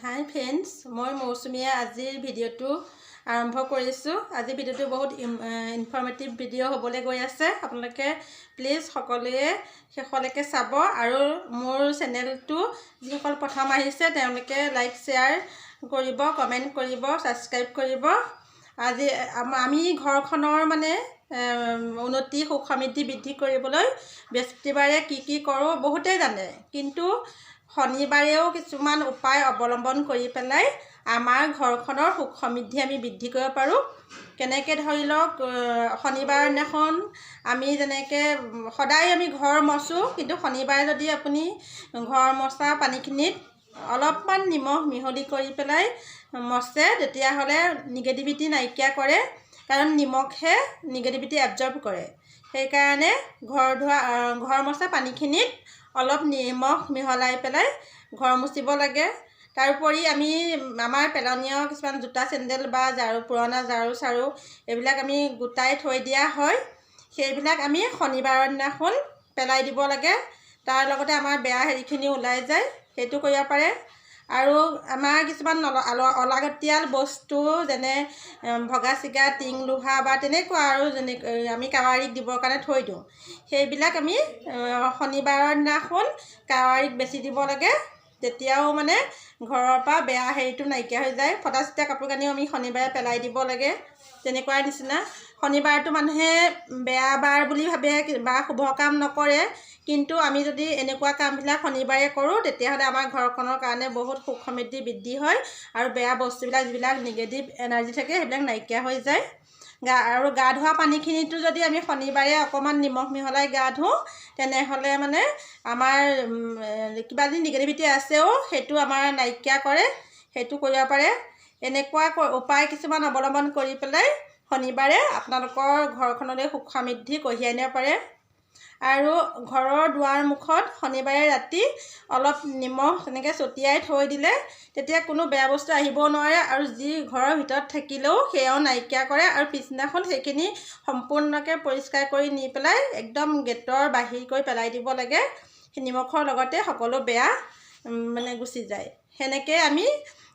হাই friends, মই মৌচুমীয়ে আজিৰ ভিডিঅ'টো আৰম্ভ কৰিছোঁ। আজিৰ ভিডিঅ'টো বহুত ইনফৰ্মেটিভ ভিডিঅ' হ'বলৈ গৈ আছে। আপোনালোকে প্লিজ সকলোৱে শেষলৈকে চাব আৰু মোৰ চেনেলটো যিসকল প্ৰথম আহিছে তেওঁলোকে লাইক শ্বেয়াৰ কৰিব, কমেণ্ট কৰিব, ছাবস্ক্ৰাইব কৰিব। আজি আমি ঘৰখনৰ উন্নতি সুখ সমৃদ্ধি বৃদ্ধি কৰিবলৈ বৃহস্পতিবাৰে কি কৰোঁ বহুতেই জানে, কিন্তু শনিবাৰেও কিছুমান উপায় অৱলম্বন কৰি পেলাই আমাৰ ঘৰখনৰ সুখ সমৃদ্ধি আমি বৃদ্ধি কৰিব পাৰোঁ। কেনেকৈ ধৰি লওক, শনিবাৰ দিনাখন আমি যেনেকৈ সদায় আমি ঘৰ মচোঁ, কিন্তু শনিবাৰে যদি আপুনি ঘৰ মচা পানীখিনিত অলপমান নিমখ মিহলি কৰি পেলাই মচে, তেতিয়াহ'লে নিগেটিভিটি নাইকিয়া কৰে, কাৰণ নিমখে নিগেটিভিটি এবজৰ্ব কৰে। সেইকাৰণে ঘৰ মচা পানীখিনিত অলপ নিমখ মিহলাই পেলাই ঘৰ মুচিব লাগে। তাৰোপৰি আমাৰ পেলনীয়া কিছুমান জোতা চেণ্ডেল বা পুৰণা ঝাৰু চাৰু এইবিলাক আমি গোটাই থৈ দিয়া হয়, সেইবিলাক আমি শনিবাৰৰ দিনাখন পেলাই দিব লাগে। তাৰ লগতে আমাৰ বেয়া হেৰিখিনি ওলাই যায়, সেইটো কৰিব পাৰে। আৰু আমাৰ কিছুমান অলাগতিয়াল বস্তু যেনে ভগা চিগা টিং লোহা বা তেনেকুৱা আৰু আমি কাৱাৰীক দিবৰ কাৰণে থৈ দিওঁ, সেইবিলাক আমি শনিবাৰৰ দিনাখন কাৱাৰীক বেচি দিব লাগে। তেতিয়াও ঘৰৰ পৰা বেয়া হেৰিটো নাইকিয়া হৈ যায়। ফটা চিটা কাপোৰ কানিও আমি শনিবাৰে পেলাই দিব লাগে। তেনেকুৱাই নিচিনা শনিবাৰটো মানুহে বেয়া বাৰ বুলি ভাবে বা শুভ কাম নকৰে, কিন্তু আমি যদি এনেকুৱা কামবিলাক শনিবাৰে কৰোঁ, তেতিয়াহ'লে আমাৰ ঘৰখনৰ কাৰণে বহুত সুখ সমৃদ্ধি বৃদ্ধি হয় আৰু বেয়া বস্তুবিলাক যিবিলাক নিগেটিভ এনাৰ্জি থাকে সেইবিলাক নাইকিয়া হৈ যায়। আৰু গা ধোৱা পানীখিনিতো যদি আমি শনিবাৰে অকণমান নিমখ মিহলাই গা ধোওঁ, তেনেহ'লে আমাৰ কিবা যদি নিগেটিভিটি আছেও সেইটো আমাৰ নাইকিয়া কৰে, সেইটো কৰিব পাৰে। এনেকুৱা উপায় কিছুমান অৱলম্বন কৰি পেলাই শনিবাৰে আপোনালোকৰ ঘৰখনলৈ সুখ সমৃদ্ধি কঢ়িয়াই আনিব পাৰে। আৰু ঘৰৰ দুৱাৰ মুখত শনিবাৰে ৰাতি অলপ নিমখ তেনেকৈ ছটিয়াই থৈ দিলে তেতিয়া কোনো বেয়া বস্তু আহিবও নোৱাৰে, আৰু যি ঘৰৰ ভিতৰত থাকিলেও সেয়াও নাইকিয়া কৰে। আৰু পিছদিনাখন সেইখিনি সম্পূৰ্ণকৈ পৰিষ্কাৰ কৰি নি পেলাই একদম গেটৰ বাহিৰ কৰি পেলাই দিব লাগে। সেই নিমখৰ লগতে সকলো বেয়া গুচি যায়। সেনেকৈ আমি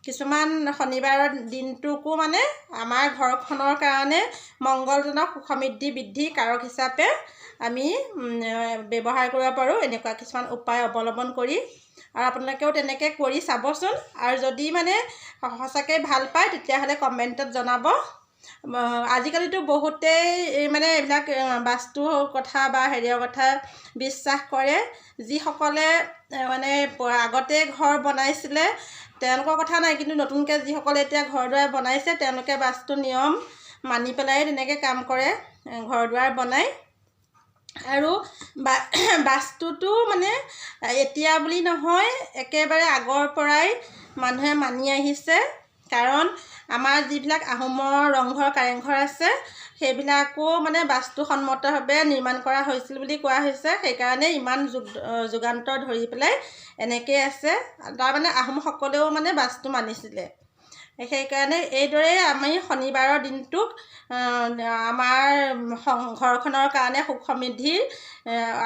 কিছুমান শনিবাৰৰ দিনটোকো আমাৰ ঘৰখনৰ কাৰণে মংগলজনক সুখ সমৃদ্ধি বৃদ্ধি কাৰক হিচাপে আমি ব্যৱহাৰ কৰিব পাৰোঁ, এনেকুৱা কিছুমান উপায় অৱলম্বন কৰি। আৰু আপোনালোকেও তেনেকৈ কৰি চাবচোন, আৰু যদি সঁচাকৈ ভাল পায় তেতিয়াহ'লে কমেণ্টত জনাব। আজিকালিতো বহুতেই এইবিলাক বাস্তুৰ কথা বা হেৰিয়ৰ কথা বিশ্বাস কৰে। যিসকলে আগতে ঘৰ বনাইছিলে তেওঁলোকৰ কথা নাই, কিন্তু নতুনকৈ যিসকলে এতিয়া ঘৰ দুৱাৰ বনাইছে তেওঁলোকে বাস্তু নিয়ম মানি পেলাই তেনেকৈ কাম কৰে, ঘৰ দুৱাৰ বনায়। আৰু বাস্তুটো এতিয়া বুলি নহয়, একেবাৰে আগৰ পৰাই মানুহে মানি আহিছে। কাৰণ আমাৰ যিবিলাক আহোমৰ ৰংঘৰ কাৰেংঘৰ আছে সেইবিলাকো বাস্তুসন্মতভাৱে নিৰ্মাণ কৰা হৈছিল বুলি কোৱা হৈছে। সেইকাৰণে ইমান যুগান্তৰ ধৰি পেলাই এনেকৈ আছে। আহোমসকলেও বাস্তু মানিছিলে। সেইকাৰণে এইদৰে আমি শনিবাৰৰ দিনটোক আমাৰ ঘৰখনৰ কাৰণে সুখ সমৃদ্ধি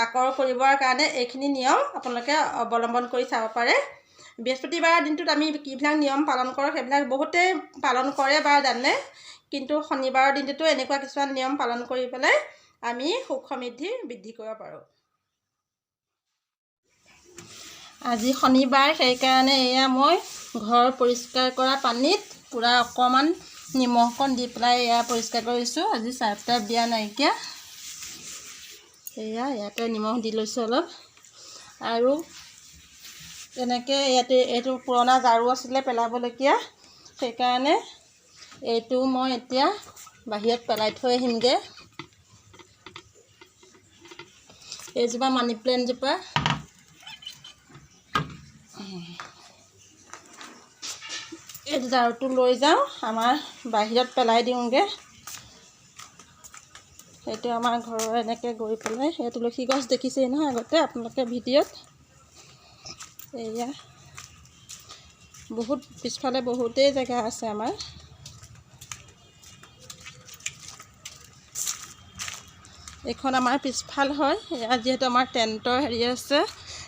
আকৰ কৰিবৰ কাৰণে এইখিনি নিয়ম আপোনালোকে অৱলম্বন কৰি চাব পাৰে। বৃহস্পতিবাৰৰ দিনটোত আমি কিবিলাক নিয়ম পালন কৰোঁ সেইবিলাক বহুতেই পালন কৰে বা জানে, কিন্তু শনিবাৰৰ দিনটোতো এনেকুৱা কিছুমান নিয়ম পালন কৰি পেলাই আমি সুখ সমৃদ্ধি বৃদ্ধি কৰিব পাৰোঁ। আজি শনিবাৰ, সেইকাৰণে এয়া মই ঘৰ পৰিষ্কাৰ কৰা পানীত পূৰা অকণমান নিমখ অকণ দি পেলাই এয়া পৰিষ্কাৰ কৰিছোঁ। আজি চাৰ্ফ টাৰ্ফ দিয়া নাইকিয়া, ইয়াতে নিমখ দি লৈছোঁ অলপ। আৰু তেনেকৈ এইটো পুৰণা ঝাৰু আছিলে পেলাবলগীয়া, সেইকাৰণে এইটো মই এতিয়া বাহিৰত পেলাই থৈ আহিমগৈ। এইজোপা মানি প্লেণ্টজোপা এই ঝাৰুটো লৈ যাওঁ, আমাৰ বাহিৰত পেলাই দিওঁগৈ। সেইটো আমাৰ ঘৰৰ এনেকৈ গৈ পেলাই সেই তুলসী গছ দেখিছেই নহয় আগতে আপোনালোকে ভিডিঅ'ত। এয়া পিছফালে বহুতেই জেগা আছে আমাৰ। এইখন আমাৰ পিছফাল হয়। এয়া যিহেতু আমাৰ টেণ্টৰ হেৰি আছে,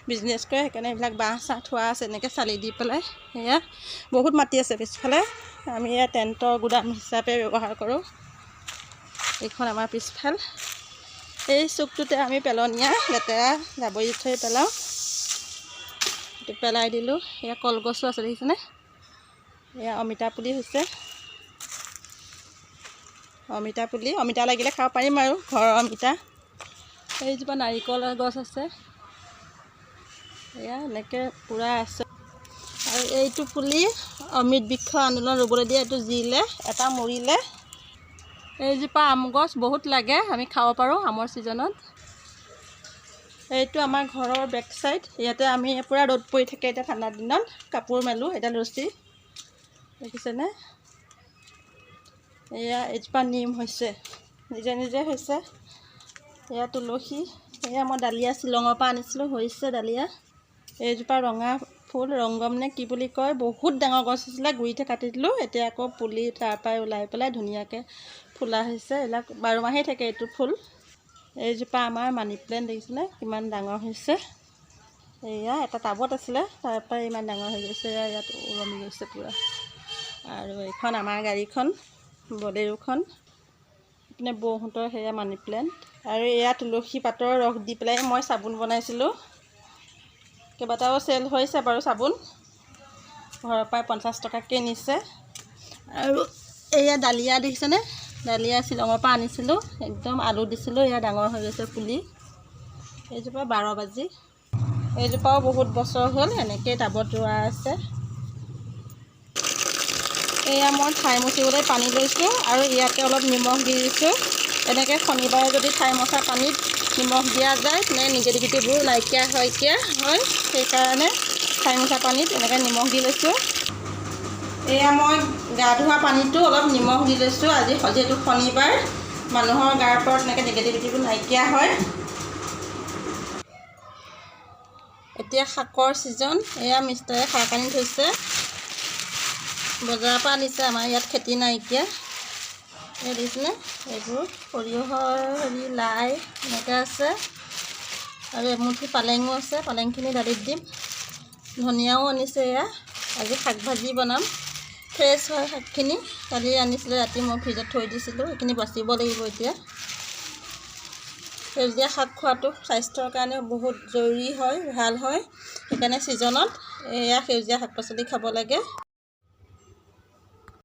বিজনেছ কৰে, সেইকাৰণে এইবিলাক বাঁহ চাহ থোৱা আছে এনেকৈ চালি দি পেলাই। সেয়া বহুত মাটি আছে পিছফালে, আমি এয়া টেণ্টৰ গুদাম হিচাপে ব্যৱহাৰ কৰোঁ। এইখন আমাৰ পিছফাল। এই চুকটোতে আমি পেলনীয়া লেতেৰা জাবৰি থৈ পেলাওঁ, সেইটো পেলাই দিলোঁ। এয়া কলগছো আছে দেখিছেনে, এয়া অমিতা পুলি হৈছে। অমিতা পুলি, অমিতা লাগিলে খাব পাৰিম আৰু ঘৰৰ অমিতা। এইজোপা নাৰিকলৰ গছ আছে, এয়া এনেকৈ পূৰা আছে। আৰু এইটো পুলি অমৃত বৃক্ষ আন্দোলন ৰুবলৈ দিয়ে, এইটো জিলে এটা মৰিলে। এইজোপা আম গছ বহুত লাগে, আমি খাব পাৰোঁ আমৰ ছিজনত। এইটো আমাৰ ঘৰৰ বেক চাইড, ইয়াতে আমি পূৰা ৰ'দ পৰি থাকে এতিয়া ঠাণ্ডা দিনত, কাপোৰ মেলোঁ। এডাল ৰছী দেখিছেনে, এয়া এজোপা নিম হৈছে, নিজে নিজে হৈছে। এয়া তুলসী, এয়া মই ডালিয়া শ্বিলঙৰ পৰা আনিছিলোঁ, হৈছে ডালিয়া। এইজোপা ৰঙা ফুল, ৰংগম নে কি বুলি কয়, বহুত ডাঙৰ গছ আছিলে, গুৰিতে কাটি দিলোঁ। এতিয়া আকৌ পুলি তাৰ পৰাই ওলাই পেলাই ধুনীয়াকৈ ফুলা হৈছে। এইবিলাক 12 মাহেই থাকে এইটো ফুল। এইজোপা আমাৰ মানি প্লেণ্ট দেখিছেনে কিমান ডাঙৰ হৈছে। এয়া এটা টাবত আছিলে, তাৰ পৰাই ইমান ডাঙৰ হৈ গৈছে, ইয়াত ওলমি গৈছে পূৰা। আৰু এইখন আমাৰ গাড়ীখন, বলেৰোখন, এইপিনে বৌহঁতৰ সেয়া মানি প্লেণ্ট। আৰু এয়া তুলসী পাতৰ ৰস দি পেলাই মই চাবোন বনাইছিলোঁ, কেইবাটাও চেল হৈছে বাৰু চাবোন, ঘৰৰ পৰাই 50 টকাকৈ নিছে। আৰু এয়া ডালিয়া দেখিছেনে, ডালিয়া শ্বিলঙৰ পৰা আনিছিলোঁ, একদম আলু দিছিলোঁ, এয়া ডাঙৰ হৈ গৈছে পুলি। এইজোপা 12 বাজি, এইজোপাও বহুত বছৰ হ'ল, এনেকৈ টাবত ৰোৱা আছে। এয়া মই ঠাই মচিবলৈ পানী লৈছোঁ আৰু ইয়াতে অলপ নিমখ দি দিছোঁ। এনেকৈ শনিবাৰে যদি ঠাই মচা পানীত নিমখ দিয়া যায় তেনে নিগেটিভিটিবোৰ নাইকিয়া হয়, সেইকাৰণে ঠাই মচা পানীত এনেকৈ নিমখ দি লৈছোঁ। এয়া মই গা ধোৱা পানীটো অলপ নিমখ দি লৈছোঁ, আজি যিহেতু শনিবাৰ, মানুহৰ গাৰ ওপৰত এনেকৈ নিগেটিভিটিবোৰ নাইকিয়া হয়। এতিয়া শাকৰ ছিজন, এয়া মিষ্টাৰে শাক আনি থৈছে, বজাৰৰ পৰা আনিছে, আমাৰ ইয়াত খেতি নাইকিয়া। এই দেখিছেনে, এইবোৰ সৰিয়হৰ লাই এনেকৈ আছে। আৰু এমুঠি পালেঙো আছে, পালেংখিনি দালিত দিম। ধনিয়াও আনিছে, এয়া আজি শাক ভাজি বনাম। ফ্ৰেছ হয় শাকখিনি, কালি আনিছিলোঁ ৰাতি, মই ফ্ৰিজত থৈ দিছিলোঁ, সেইখিনি বাচিব লাগিব এতিয়া। সেউজীয়া শাক খোৱাটো স্বাস্থ্যৰ কাৰণে বহুত জৰুৰী হয়, ভাল হয়, সেইকাৰণে ছিজনত এয়া সেউজীয়া শাক পাচলি খাব লাগে।